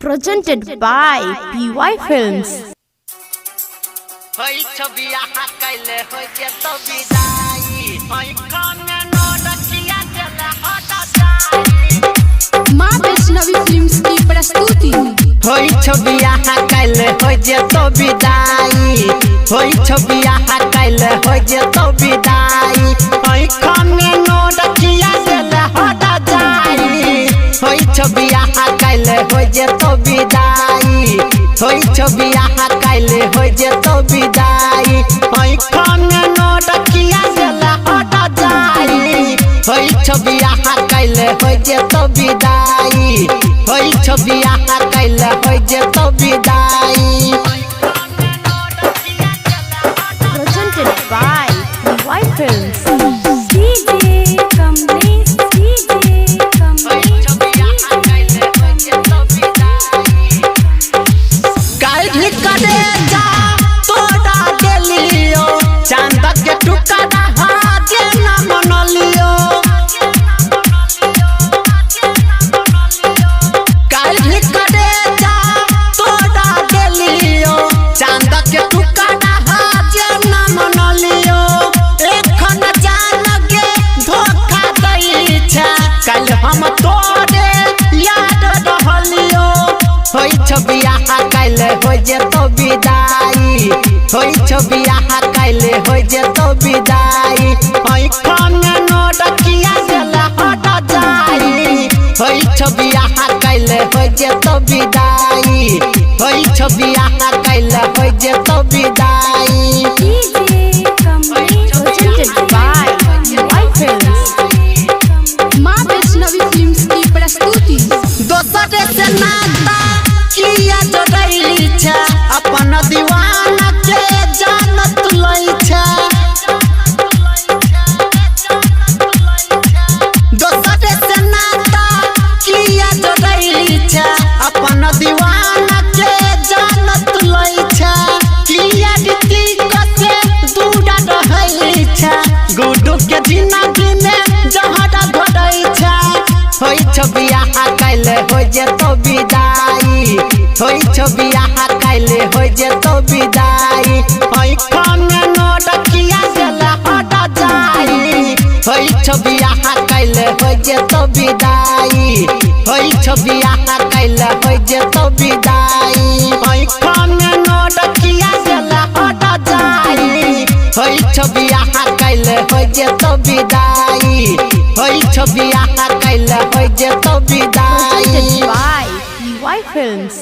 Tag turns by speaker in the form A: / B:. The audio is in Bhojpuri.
A: Presented by PY Films.
B: माँ वैष्णवी फिल्म्स की प्रस्तुति।
C: होई छबिया कैले हो जे तो विदाई, होई छबिया कैले हो जे तो विदाई, होई खाने नो रखिया देले हटा जाई, होई छबिया कैले हो जे तो विदाई, होई छबिया कैले हो जे तो विदाई, होई खाने नो रखिया देले हटा जाई, होई छबिया कैले हो जे तो विदाई, होई छबिया कैले हो जे तो विदाई।
A: Presented by PY Films.
B: DJ Kamlesh, DJ Kamlesh.
C: काल्हि करे जा तोड़ा देलियो, चांद के टुकड़ा हाजे न मनलियो, काल्हि करे जा तोड़ा देलियो, चांद के टुकड़ा हाजे न मनलियो, एखन जान गे धोखा दै छै, कल हम तोरे याद रहलियो, होई छबिया कैले हो जे तो विदाई, होई छबिया कैले हो जे तो विदाई, होई खाने नो रखिया देले हटा जाई, होई छबिया कैले हो जे तो विदाई, होई छबिया कैले हो जे तो विदाई।
B: DJ Kamlesh.
A: Presented by PY Films.
B: माँ वैष्णवी फिल्म्स की प्रस्तुति।
C: दोसर से नाता किया जोड़ैली छै, अपन दीवाना के जानत लै छै, दोसर से नाता किया जोड़ैली छै, अपन दीवाना के जानत लै छै, किया ऋतिक से दूर रहै छै, गुड्डू के जिंदगी में जहर घोरै छै, होई छबिया कैले हो जे तो विदाई, होई छबिया कैले हो जे तो विदाई, होई खाने नो रखिया देले हटा जाई, होई छबिया कैले हो जे तो विदाई, होई छबिया कैले हो जे तो विदाई, होई खाने नो रखिया देले हटा जाई, होई छबिया कैले हो जे तो विदाई, होई छबिया कैले हो जे तो विदाई।
A: Presented by PY Films.